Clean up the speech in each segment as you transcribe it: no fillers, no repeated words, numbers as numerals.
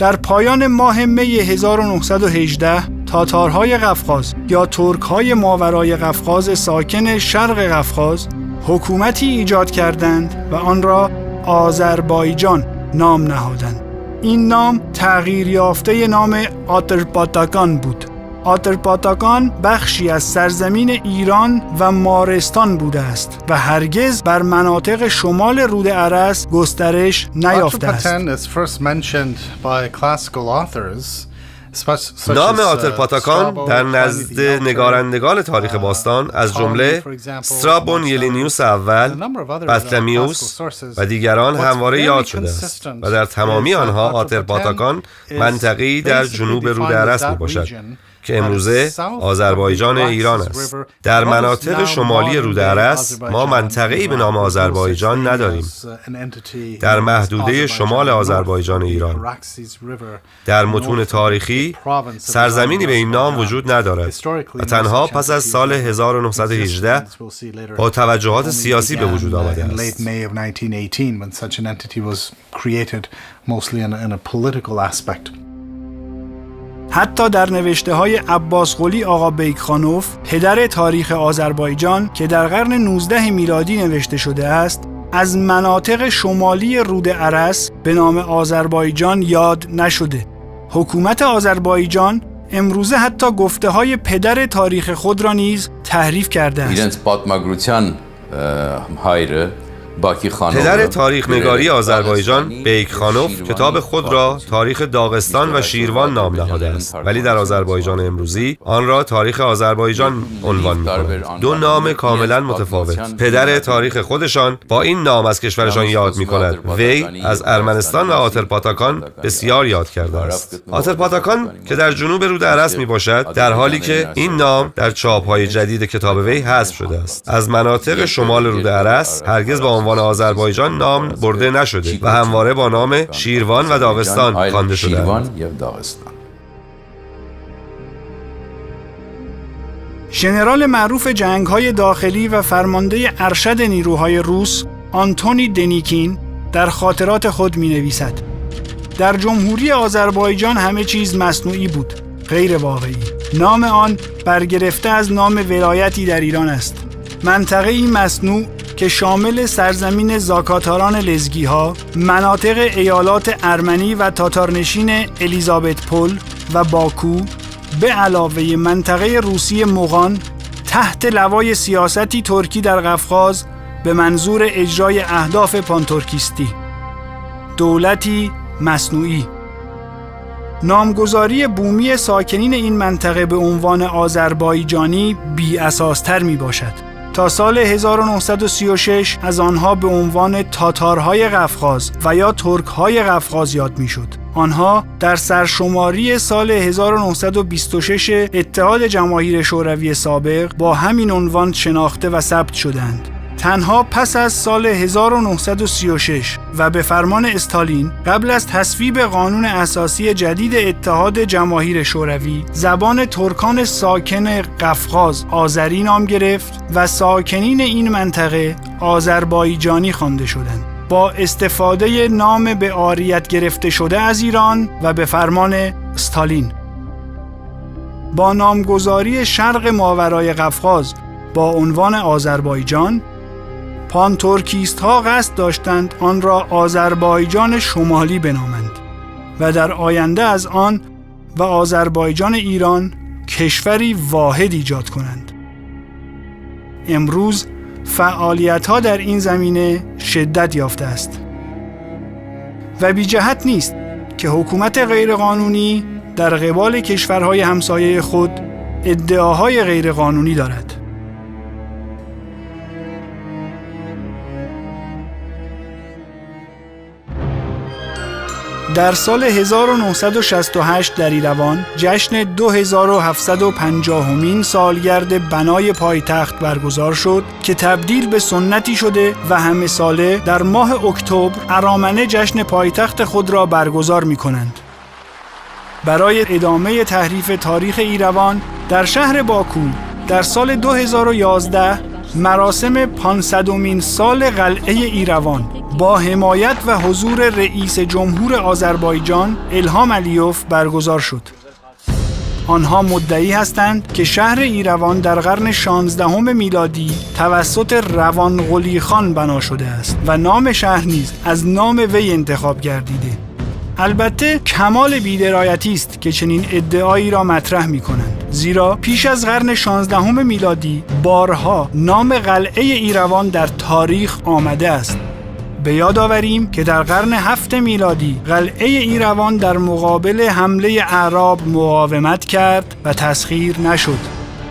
در پایان ماه می 1918 تاتارهای قفقاز یا ترک‌های ماورای قفقاز ساکن شرق قفقاز حکومتی ایجاد کردند و آن را آذربایجان نام نهادند. این نام تغییر یافته نام آترپاتاکان بود. آترپاتاکان بخشی از سرزمین ایران و مارستان بوده است و هرگز بر مناطق شمال رود ارس گسترش نیافته است. نام آترپاتاکان در نزد نگارندگان تاریخ باستان از جمله استرابون یلینیوس اول، بطلمیوس و دیگران همواره یاد شده است و در تمامی آنها آترپاتاکان منطقه‌ای در جنوب رود ارس میباشد که امروزه آذربایجان ایران است. در مناطق شمالی رود ارس ما منطقه‌ای به نام آذربایجان نداریم. در محدوده شمال آذربایجان ایران در متون تاریخی سرزمینی به این نام وجود ندارد و تنها پس از سال 1918 با توجهات سیاسی به وجود آمده است. حتی در نوشته‌های عباس قلی آقا بیکخانوف، پدر تاریخ آذربایجان که در قرن 19 میلادی نوشته شده است، از مناطق شمالی رود ارس به نام آذربایجان یاد نشده. حکومت آذربایجان امروزه حتی گفته‌های پدر تاریخ خود را نیز تحریف کرده است. پدر تاریخ نگاری آذربایجان بیکخانوف کتاب خود را تاریخ داغستان و شیروان نام نهاده است، ولی در آذربایجان امروزی آن را تاریخ آذربایجان عنوان می‌کنند. دو نام کاملا متفاوت. پدر تاریخ خودشان با این نام از کشورشان یاد می‌کند. وی از ارمنستان و آترپاتاکان بسیار یاد کرده است. آترپاتاکان که در جنوب رود ارس میباشد، در حالی که این نام در چاپ‌های جدید کتاب وی حذف شده است. از مناطق شمال رود ارس هرگز با عنوان آذربایجان نام برده نشده و همواره با نام شیروان و داغستان خوانده شده است. ژنرال معروف جنگ‌های داخلی و فرمانده ارشد نیروهای روس آنتونی دنیکین در خاطرات خود می‌نویسد: در جمهوری آذربایجان همه چیز مصنوعی بود، غیر واقعی. نام آن برگرفته از نام ولایتی در ایران است. منطقه‌ای مصنوع که شامل سرزمین زاکاتاران لزگی‌ها، مناطق ایالات ارمنی و تاتارنشین الیزابتپول و باکو، به علاوه منطقه روسی مغان تحت لوای سیاستی ترکی در قفقاز به منظور اجرای اهداف پانترکیستی. دولتی مصنوعی. نامگذاری بومی ساکنین این منطقه به عنوان آذربایجانی بی اساستر می باشد. تا سال 1936 از آنها به عنوان تاتارهای قفقاز و یا ترکهای قفقاز یاد می شد. آنها در سرشماری سال 1926 اتحاد جماهیر شوروی سابق با همین عنوان شناخته و ثبت شدند. تنها پس از سال 1936 و به فرمان استالین قبل از تصویب قانون اساسی جدید اتحاد جماهیر شوروی، زبان ترکان ساکن قفقاز آذری نام گرفت و ساکنین این منطقه آذربایجانی خوانده شدند، با استفاده نام به عاریت گرفته شده از ایران و به فرمان استالین. با نامگذاری شرق ماورای قفقاز با عنوان آذربایجان، پانترکیست ها قصد داشتند آن را آذربایجان شمالی بنامند و در آینده از آن و آذربایجان ایران کشوری واحد ایجاد کنند. امروز فعالیت ها در این زمینه شدت یافته است و بی جهت نیست که حکومت غیرقانونی در قبال کشورهای همسایه خود ادعاهای غیرقانونی دارد. در سال 1968 در ایروان جشن 2750مین سالگرد بنای پایتخت برگزار شد که تبدیل به سنتی شده و همه ساله در ماه اکتبر ارامنه جشن پایتخت خود را برگزار می کنند. برای ادامه تحریف تاریخ ایروان در شهر باکو در سال 2011 مراسم 500مین سال قلعه ایروان با حمایت و حضور رئیس جمهور آذربایجان ایلهام علیوف برگزار شد. آنها مدعی هستند که شهر ایروان در قرن 16 میلادی توسط روان قلی خان بنا شده است و نام شهر نیز از نام وی انتخاب گردیده. البته کمال بی‌درایتی است که چنین ادعایی را مطرح می‌کنند، زیرا پیش از قرن 16 میلادی بارها نام قلعه ایروان در تاریخ آمده است. به یاد آوریم که در قرن 7 میلادی قلعه ایروان در مقابل حمله اعراب مقاومت کرد و تسخیر نشد.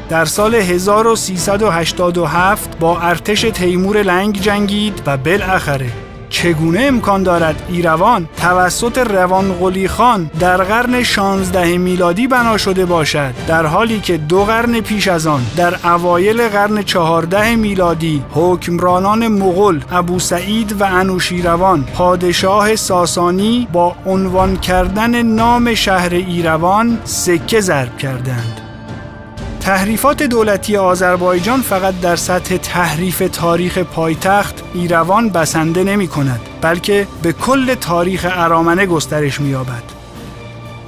در سال 1387 با ارتش تیمور لنگ جنگید و بالاخره چگونه امکان دارد ایروان توسط روان قلی خان در قرن 16 میلادی بنا شده باشد، در حالی که 2 قرن پیش از آن در اوایل قرن 14 میلادی حکمرانان مغول ابوسعید و انوشیروان پادشاه ساسانی با عنوان کردن نام شهر ایروان سکه ضرب کردند. تحریفات دولتی آذربایجان فقط در سطح تحریف تاریخ پایتخت ایروان بسنده نمی کند، بلکه به کل تاریخ ارامنه گسترش می یابد.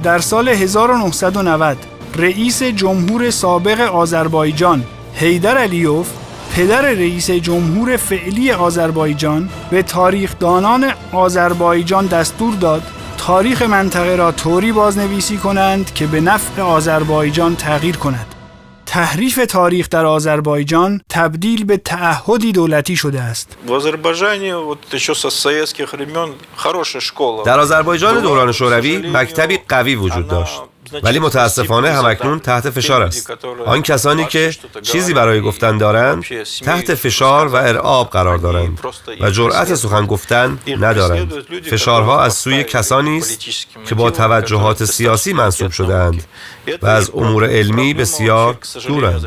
در سال 1990 رئیس جمهور سابق آذربایجان حیدر علیوف، پدر رئیس جمهور فعلی آذربایجان، به تاریخدانان آذربایجان دستور داد تاریخ منطقه را طوری بازنویسی کنند که به نفع آذربایجان تغییر کند. تحریف تاریخ در آذربایجان تبدیل به تعهدی دولتی شده است. در آذربایجان دوران شوروی مکتبی قوی وجود داشت، ولی متاسفانه همکنون تحت فشار است. آن کسانی که چیزی برای گفتن دارند تحت فشار و ارعاب قرار دارند و جرأت سخن گفتن ندارند. فشارها از سوی کسانی است که با توجهات سیاسی منسوب شده‌اند و از امور علمی بسیار دورند.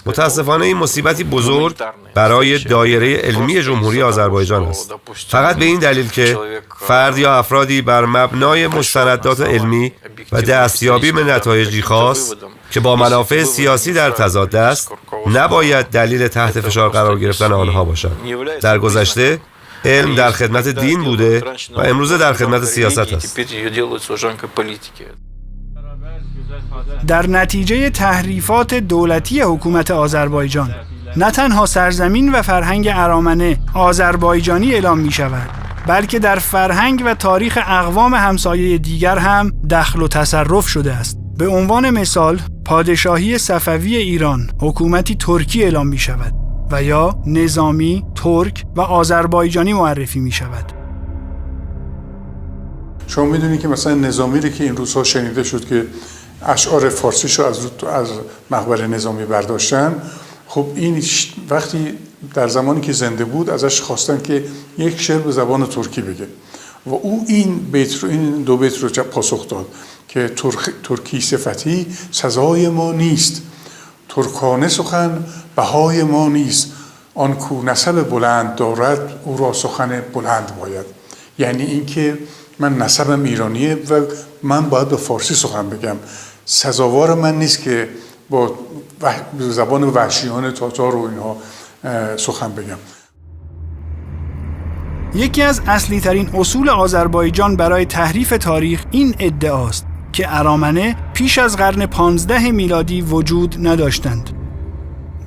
متاسفانه این مصیبتی بزرگ برای دایره علمی جمهوری آذربایجان است. فقط به این دلیل که فرد یا افرادی بر مبنای مستندات علمی و دستیابی به نتایجی خاص که با منافع سیاسی در تضاد است، نباید دلیل تحت فشار قرار گرفتن آنها باشد. در گذشته علم در خدمت دین بوده و امروزه در خدمت سیاست است. در نتیجه تحریفات دولتی حکومت آذربایجان، نه تنها سرزمین و فرهنگ ارامنه آذربایجانی اعلام می شود، بلکه در فرهنگ و تاریخ اقوام همسایه دیگر هم دخل و تصرف شده است. به عنوان مثال، پادشاهی صفوی ایران حکومتی ترکی اعلام می شود و یا نظامی، ترک و آذربایجانی معرفی می شود. شما میدونید که مثلا نظامی رو که این روزها شنیده شد که اشعار فارسیشو از مقبره نظامی برداشتن، خب این وقتی در زمانی که زنده بود ازش خواستن که یک شعر به زبان ترکی بگه و او این 2 بیت رو پاسخ داد که ترکی صفتی سزای ما نیست، ترکانه سخن بهای ما نیست، آن کو نسب بلند دارد او را سخن بلند باید. یعنی اینکه من نسبم ایرانیه و من باید به فارسی سخن بگم، سزاوار من نیست که با زبان وحشیان تاتار و اینها سخن بگم. یکی از اصلی ترین اصول آذربایجان برای تحریف تاریخ این ادعاست که ارامنه پیش از قرن 15 میلادی وجود نداشتند.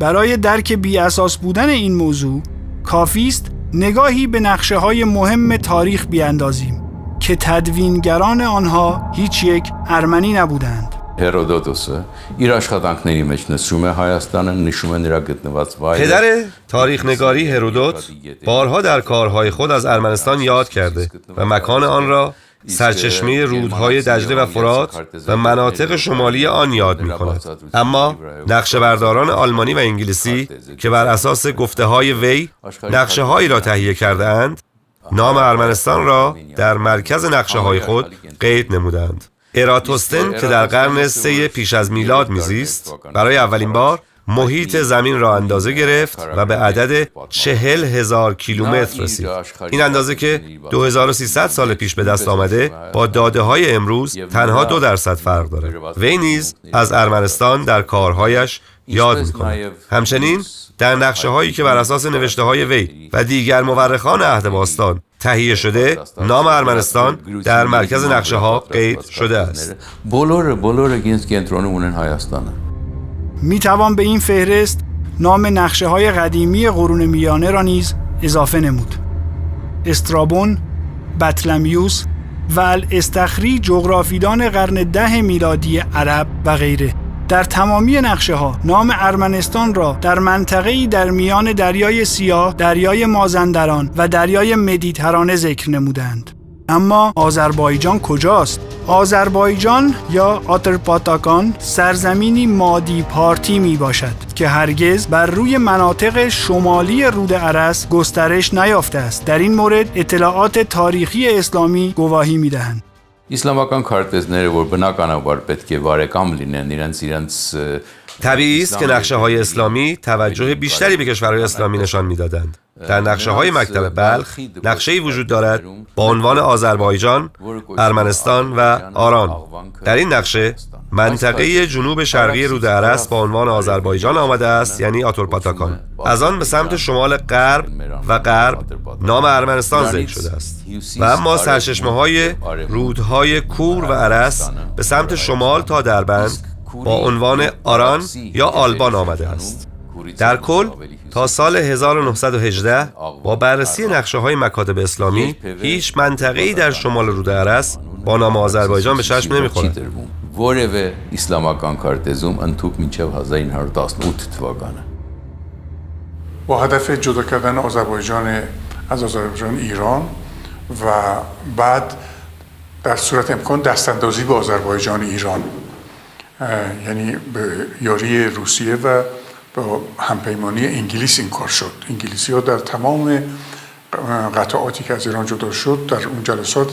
برای درک بی اساس بودن این موضوع کافی است نگاهی به نقشه‌های مهم تاریخ بیاندازیم که تدوینگران آنها هیچ یک ارمنی نبودند. هرودوتوسه իր աշխատանքների մեջ նշում է Հայաստանը, նշում է նրա գտնված վայրը. پدر تاریخ نگاری هرودوت بارها در کارهای خود از ارمنستان یاد کرده و مکان آن را سرچشمه رودهای دجله و فرات و مناطق شمالی آن یاد می کند. اما نقشه‌برداران آلمانی و انگلیسی که بر اساس گفته‌های وی نقشه‌هایی را تهیه کرده اند، نام ارمنستان را در مرکز نقشه‌های خود قید نمودند. اراتوستن که در قرن 3 پیش از میلاد میزیست، برای اولین بار محیط زمین را اندازه گرفت و به عدد 40,000 کیلومتر رسید. این اندازه که 2300 سال پیش به دست آمده با داده‌های امروز تنها 2% فرق دارد. وی نیز از ارمنستان در کارهایش یاد می‌کند. همچنین در نقشه‌هایی که بر اساس نوشته‌های وی و دیگر مورخان عهد باستان تهیه شده، نام ارمنستان در مرکز نقشه‌ها قید شده است. می توان به این فهرست نام نقشه‌های قدیمی قرون میانه را نیز اضافه نمود. استرابون، بطلمیوس و الاستخری جغرافیدان قرن 10 میلادی عرب و غیره در تمامی نقشه‌ها نام ارمنستان را در منطقه‌ای در میان دریای سیاه، دریای مازندران و دریای مدیترانه ذکر نمودند. اما آذربایجان کجاست؟ آذربایجان یا آترپاتاکان سرزمینی مادی پارتی می باشد که هرگز بر روی مناطق شمالی رود ارس گسترش نیافته است. در این مورد اطلاعات تاریخی اسلامی گواهی می دهند. Իսլամական քարտեզները, որ բնականաբար պետք է բարեկամ լինեն իրենց طبیعی است که نقشه‌های اسلامی توجه بیشتری به کشورهای اسلامی نشان می‌دادند. در نقشه‌های مکتب بلخ نقشه‌ای وجود دارد با عنوان آذربایجان، ارمنستان و آران. در این نقشه منطقه جنوب شرقی رود ارس با عنوان آذربایجان آمده است، یعنی آتورپاتاکان. از آن به سمت شمال غرب و غرب نام ارمنستان ذکر شده است و اما سرچشمه‌های رودهای کور و ارس به سمت شمال تا دربند با عنوان آران یا آلبان آمده است. در کل تا سال 1918 با بررسی نقشه‌های مکاتب اسلامی هیچ منطقه‌ای در شمال رود ارس با نام آذربایجان به چشم نمی‌خورد. որևէ իսլամական քարտեզում ընդհուպ մինչև 1918 թվականը. با هدف جدا کردن آذربایجان از آذربایجان ایران و بعد در صورت امکان دستاندازی به آذربایجان ایران، یعنی به یاری روسیه و با همپیمانی انگلیس این کار شد. انگلیسی ها در تمام قطعاتی که از ایران جدا شد در اون جلسات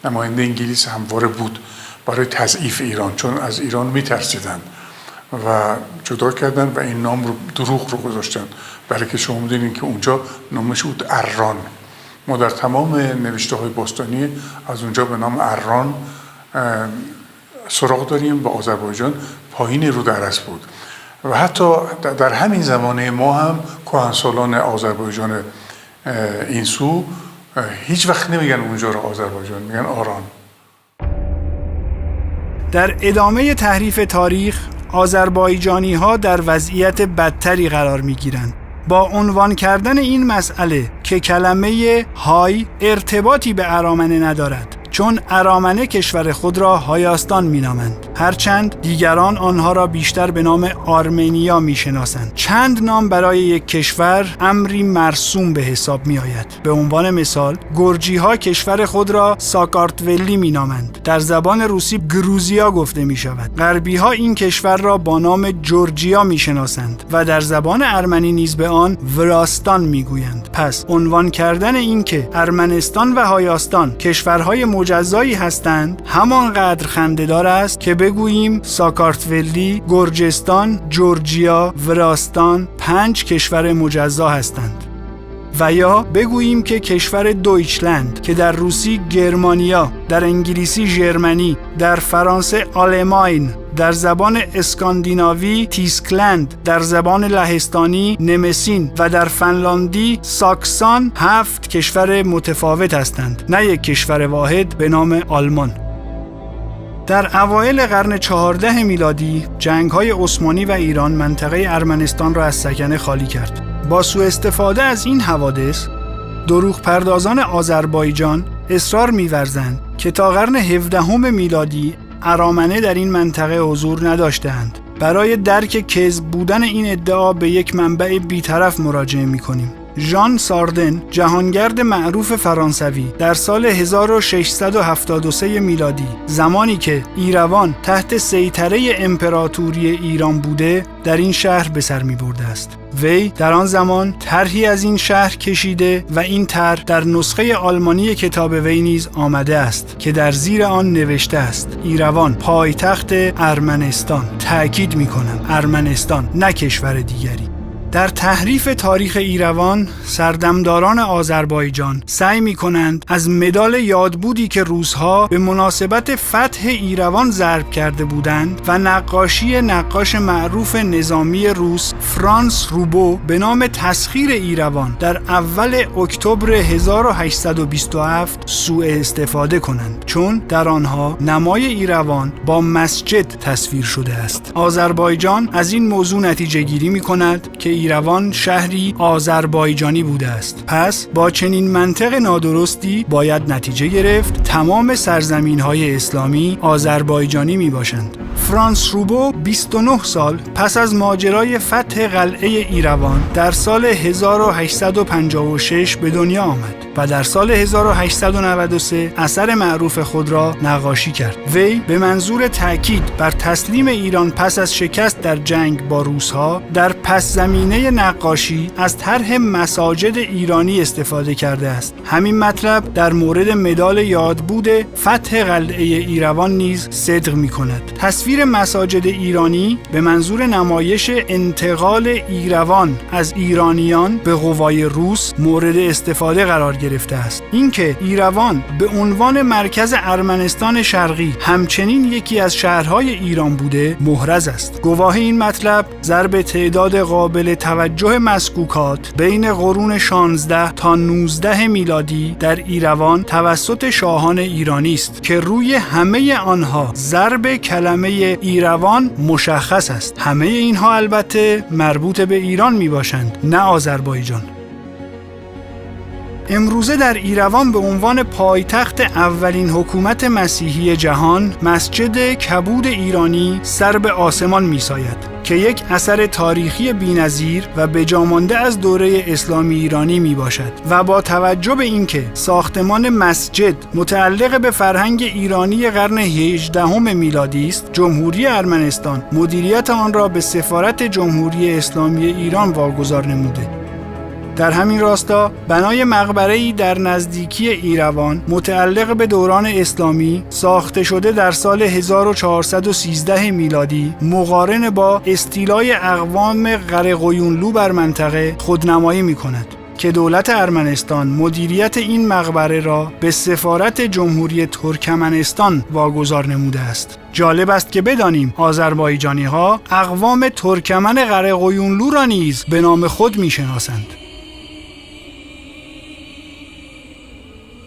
نماینده انگلیس همواره بود برای تضعیف ایران، چون از ایران میترسیدن و جدا کردن و این نام رو دروغ رو گذاشتن، برای که شما میدونید که اونجا نامش بود اران. ما در تمام نوشته های باستانی از اونجا به نام اران سراغ داریم. با آذربایجان پایین رود ارس بود و حتی در همین زمانه ما هم کهنسالان آذربایجان این سو هیچ وقت نمیگن اونجا رو آذربایجان، میگن آران. در ادامه تحریف تاریخ آذربایجانی ها در وضعیت بدتری قرار می گیرند. با عنوان کردن این مسئله که کلمه های ارتباطی به ارامنه ندارد، چون ارامنه کشور خود را هایاستان مینامند، هرچند دیگران آنها را بیشتر به نام آرمنیا میشناسند. چند نام برای یک کشور امری مرسوم به حساب می آید. به عنوان مثال گرجی ها کشور خود را ساکارتولی مینامند، در زبان روسی گروزیا گفته می شود. غربی ها این کشور را با نام جورجیا میشناسند و در زبان ارمنی نیز به آن وراستان میگویند. پس عنوان کردن این که ارمنستان و هایاستان کشورهای مجزایی هستند همانقدر خنده‌دار است که بگوییم ساکارتولی، گرجستان، جورجیا، وراستان 5 کشور مجزا هستند. و یا بگوییم که کشور دویچلند که در روسی گرمانیا، در انگلیسی ژرمنی، در فرانسه آلماین، در زبان اسکاندیناوی تیسکلند، در زبان لهستانی نمسین و در فنلاندی ساکسان 7 کشور متفاوت هستند، نه یک کشور واحد به نام آلمان. در اوایل قرن 14 میلادی جنگ‌های عثمانی و ایران منطقه ارمنستان را از سکنه خالی کرد. با سوء استفاده از این حوادث دروغ پردازان آذربایجان اصرار می‌ورزند که تا قرن 17 میلادی ارامنه در این منطقه حضور نداشتند. برای درک کذب بودن این ادعا به یک منبع بی‌طرف مراجعه می‌کنیم. ژان ساردن، جهانگرد معروف فرانسوی، در سال 1673 میلادی، زمانی که ایروان تحت سیطره امپراتوری ایران بوده، در این شهر به سر می‌برده است. وی در آن زمان طرحی از این شهر کشیده و این طرح در نسخه آلمانی کتاب وی نیز آمده است که در زیر آن نوشته است: ایروان پایتخت ارمنستان. تأکید می‌کنم ارمنستان، نه کشور دیگری. در تحریف تاریخ ایروان، سردمداران آذربایجان سعی می‌کنند از مدال یادبودی که روس‌ها به مناسبت فتح ایروان ضرب کرده بودند و نقاشی نقاش معروف نظامی روس فرانس روبو به نام تسخیر ایروان در اول اکتبر 1827 سوء استفاده کنند، چون در آنها نمای ایروان با مسجد تصویر شده است. آذربایجان از این موضوع نتیجه گیری می‌کند که ایروان شهری آذربایجانی بوده است. پس با چنین منطق نادرستی باید نتیجه گرفت تمام سرزمین‌های اسلامی آذربایجانی میباشند. فرانس روبو 29 سال پس از ماجرای فتح قلعه ایروان در سال 1856 به دنیا آمد و در سال 1893 اثر معروف خود را نقاشی کرد. وی به منظور تأکید بر تسلیم ایران پس از شکست در جنگ با روس‌ها در پس زمینه نقاشی از طرح مساجد ایرانی استفاده کرده است. همین مطلب در مورد مدال یادبود فتح قلعه ایروان نیز صدق می‌کند. تصویر مساجد ایرانی به منظور نمایش انتقال ایروان از ایرانیان به قوای روس مورد استفاده قرار گرفته است. اینکه ایروان به عنوان مرکز ارمنستان شرقی همچنین یکی از شهرهای ایران بوده محرز است. گواه این مطلب ضرب تعداد قابل توجه مسکوکات بین قرون 16 تا 19 میلادی در ایروان توسط شاهان ایرانی است که روی همه آنها ضرب کلمه ایروان مشخص است. همه اینها البته مربوط به ایران می باشند، نه آذربایجان. امروزه در ایروان به عنوان پایتخت اولین حکومت مسیحی جهان مسجد کبود ایرانی سر به آسمان می‌ساید که یک اثر تاریخی بی‌نظیر و بجامانده از دوره اسلامی ایرانی میباشد و با توجه به اینکه ساختمان مسجد متعلق به فرهنگ ایرانی قرن 18 میلادی است، جمهوری ارمنستان مدیریت آن را به سفارت جمهوری اسلامی ایران واگذار نموده. در همین راستا بنای مقبره‌ای در نزدیکی ایروان متعلق به دوران اسلامی ساخته شده در سال 1413 میلادی مقارن با استیلای اقوام قره‌قیونلو بر منطقه خودنمایی می‌کند که دولت ارمنستان مدیریت این مقبره را به سفارت جمهوری ترکمنستان واگذار نموده است. جالب است که بدانیم آذربایجانی‌ها اقوام ترکمن قره‌قیونلو را نیز به نام خود می‌شناسند.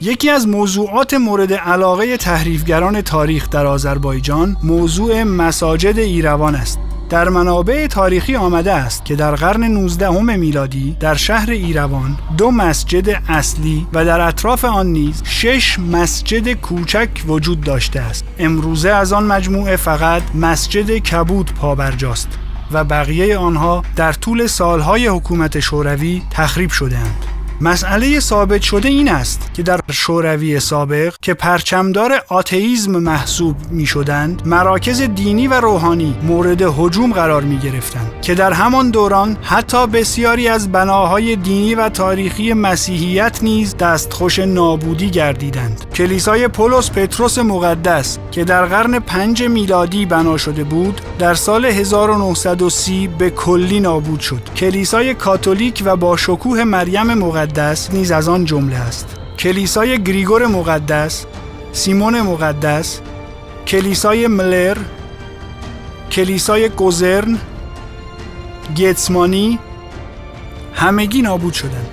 یکی از موضوعات مورد علاقه تحریفگران تاریخ در آذربایجان موضوع مساجد ایروان است. در منابع تاریخی آمده است که در قرن 19 میلادی در شهر ایروان 2 مسجد اصلی و در اطراف آن نیز 6 مسجد کوچک وجود داشته است. امروزه از آن مجموعه فقط مسجد کبود پابرجاست و بقیه آنها در طول سالهای حکومت شوروی تخریب شده‌اند. مسئله ثابت شده این است که در شوروی سابق که پرچمدار آتئیسم محسوب می شدند، مراکز دینی و روحانی مورد هجوم قرار می گرفتند که در همان دوران حتی بسیاری از بناهای دینی و تاریخی مسیحیت نیز دستخوش نابودی گردیدند. کلیسای پولس پتروس مقدس که در قرن 5 میلادی بنا شده بود، در سال 1930 به کلی نابود شد. کلیسای کاتولیک و با شکوه مریم مقدس نیز از آن جمله است. کلیسای گریگور مقدس، سیمون مقدس، کلیسای ملر، کلیسای گوزرن، گتسمانی همگی نابود شدند.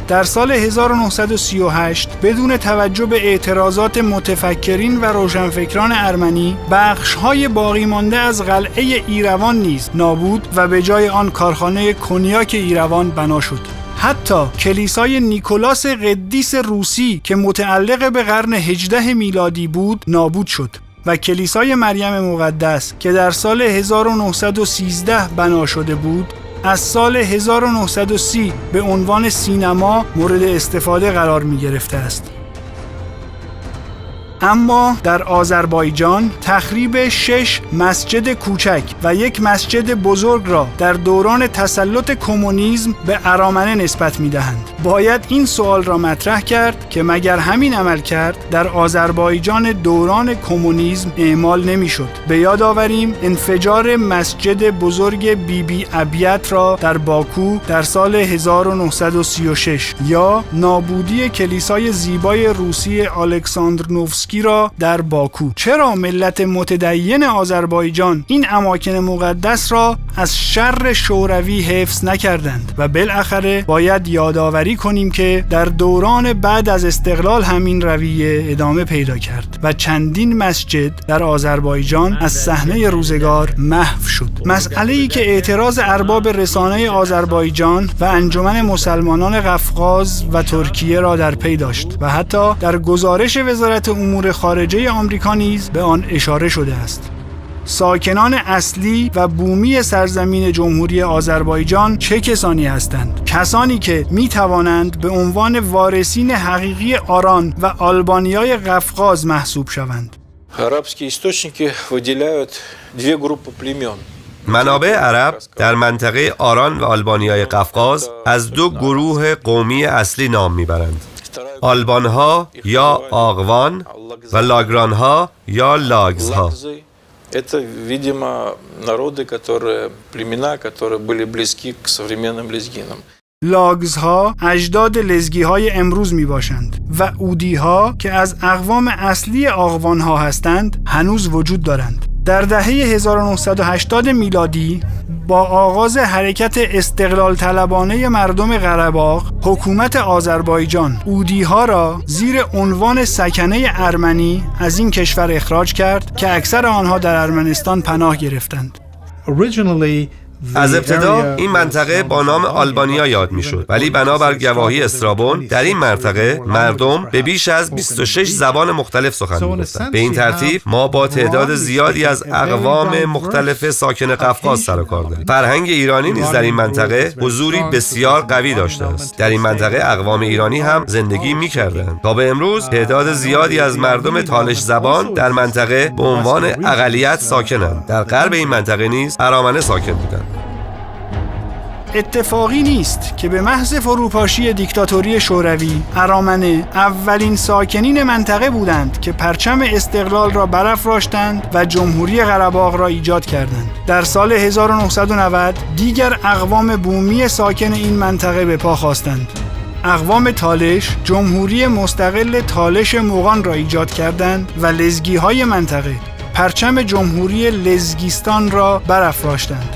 در سال 1938 بدون توجه به اعتراضات متفکرین و روشنفکران ارمنی، بخش‌های باقی مانده از قلعه ایروان نیز نابود و به جای آن کارخانه کنیاک ایروان بنا شد. حتی کلیسای نیکولاس قدیس روسی که متعلق به قرن 18 میلادی بود نابود شد و کلیسای مریم مقدس که در سال 1913 بنا شده بود از سال 1930 به عنوان سینما مورد استفاده قرار می گرفته است. اما در آذربایجان تخریب 6 مسجد کوچک و یک مسجد بزرگ را در دوران تسلط کمونیسم به ارامنه نسبت می‌دهند. باید این سوال را مطرح کرد که مگر همین عمل کرد در آذربایجان دوران کمونیسم اعمال نمی‌شد. به یاد آوریم انفجار مسجد بزرگ بیبی ابیت را در باکو در سال 1936 یا نابودی کلیسای زیبای روسی الکساندر نوفسکی را در باکو. چرا ملت متدین آذربایجان این اماکن مقدس را از شر شوروی حفظ نکردند؟ و بالاخره باید یادآوری کنیم که در دوران بعد از استقلال همین رویه ادامه پیدا کرد و چندین مسجد در آذربایجان از صحنه روزگار محو شد. مسئله‌ای که اعتراض ارباب رسانه آذربایجان و انجمن مسلمانان قفقاز و ترکیه را در پی داشت و حتی در گزارش وزارت امور خارجه آمریکا نیز به آن اشاره شده است. ساکنان اصلی و بومی سرزمین جمهوری آذربایجان چه کسانی هستند؟ کسانی که می توانند به عنوان وارثین حقیقی آران و آلبانیای قفقاز محسوب شوند. Арабские источники выделяют две группы племен. منابع عرب در منطقه آران و آلبانیای قفقاز از دو گروه قومی اصلی نام میبرند: آلبانها یا آغوان و لاگرانها یا لاگزها. Это, видимо, народы, племена, которые были близки к современным лезгинам. لاگزها اجداد لزگی‌های امروز میباشند و اودی‌ها که از اقوام اصلی آغوان‌ها هستند هنوز وجود دارند. در دهه 1980 میلادی با آغاز حرکت استقلال طلبانه مردم قره‌باغ، حکومت آذربایجان اودی‌ها را زیر عنوان سکنه ارمنی از این کشور اخراج کرد که اکثر آنها در ارمنستان پناه گرفتند. از ابتدا این منطقه با نام آلبانیا یاد میشد، ولی بنابر گواهی استرابون در این منطقه مردم به بیش از 26 زبان مختلف سخن می‌گفتند. به این ترتیب ما با تعداد زیادی از اقوام مختلف ساکن قفقاز سر و کار داریم. فرهنگ ایرانی نیز در این منطقه حضوری بسیار قوی داشته است. در این منطقه اقوام ایرانی هم زندگی می‌کردند. تا به امروز تعداد زیادی از مردم تالش زبان در منطقه به عنوان اقلیت ساکنند. در غرب این منطقه نیز ارامنه ساکن بودند. اتفاقی نیست که به محض فروپاشی دیکتاتوری شوروی، ارامنه اولین ساکنین منطقه بودند که پرچم استقلال را برافراشتند و جمهوری قره‌باغ را ایجاد کردند. در سال 1990 دیگر اقوام بومی ساکن این منطقه به پا خواستند. اقوام تالش جمهوری مستقل تالش مغان را ایجاد کردند و لزگی‌های منطقه پرچم جمهوری لزگیستان را برافراشتند.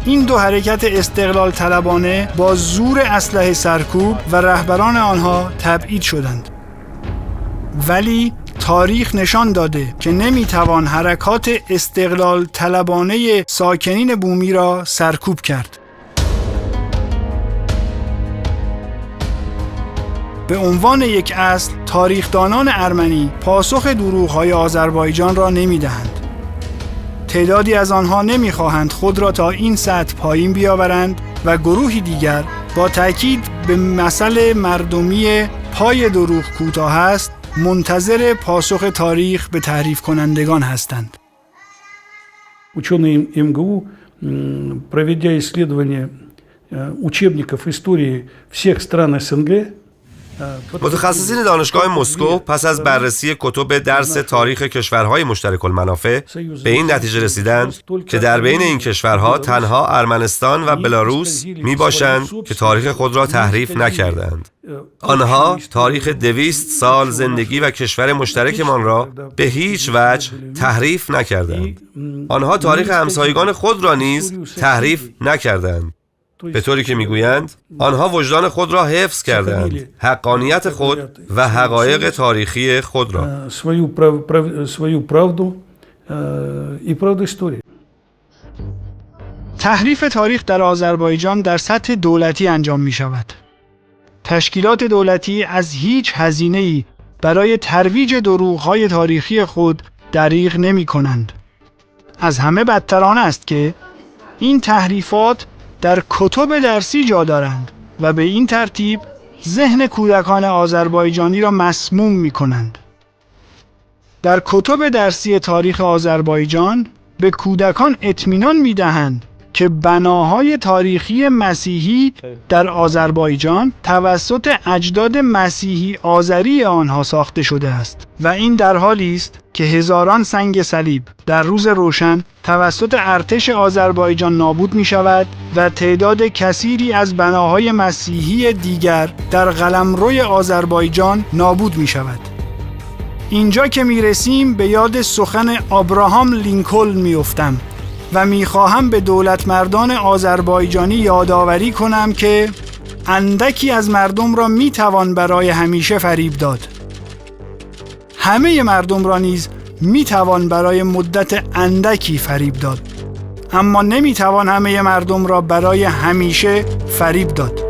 این دو حرکت استقلال طلبانه با زور اسلحه سرکوب و رهبران آنها تبعید شدند. ولی تاریخ نشان داده که نمیتوان حرکات استقلال طلبانه ساکنین بومی را سرکوب کرد. به عنوان یک اصل، تاریخدانان ارمنی پاسخ دروغ‌های آذربایجان را نمیدهند. تعدادی از آنها نمیخواهند خود را تا این سطح پایین بیاورند و گروهی دیگر با تاکید به مسئله مردمی پای دروغ کوتاه است منتظر پاسخ تاریخ به تحریف کنندگان هستند. Ученые МГУ, проведя исследование учебников истории всех стран СНГ, متخصصین دانشگاه مسکو پس از بررسی کتب درس تاریخ کشورهای مشترک المنافع به این نتیجه رسیدند که در بین این کشورها تنها ارمنستان و بلاروس می باشند که تاریخ خود را تحریف نکردند. آنها تاریخ 200 سال زندگی و کشور مشترکمان را به هیچ وجه تحریف نکردند. آنها تاریخ همسایگان خود را نیز تحریف نکردند. به طوری که میگویند آنها وجدان خود را حفظ کردند، حقانیت خود و حقایق تاریخی خود را. تحریف تاریخ در آذربایجان در سطح دولتی انجام می شود. تشکیلات دولتی از هیچ هزینه‌ای برای ترویج دروغ‌های تاریخی خود دریغ نمی کنند. از همه بدتر آن است که این تحریفات در کتب درسی جا دارند و به این ترتیب ذهن کودکان آذربایجانی را مسموم می کنند. در کتب درسی تاریخ آذربایجان به کودکان اطمینان می‌دهند که بناهای تاریخی مسیحی در آذربایجان توسط اجداد مسیحی آذری آنها ساخته شده است و این در حالی است که هزاران سنگ صلیب در روز روشن توسط ارتش آذربایجان نابود می شود و تعداد کثیری از بناهای مسیحی دیگر در قلمروی آذربایجان نابود می شود. اینجا که می رسیم به یاد سخن آبراهام لینکلن می افتم و میخواهم به دولت مردان آذربایجانی یادآوری کنم که اندکی از مردم را میتوان برای همیشه فریب داد. همه مردم را نیز میتوان برای مدت اندکی فریب داد. اما نمیتوان همه مردم را برای همیشه فریب داد.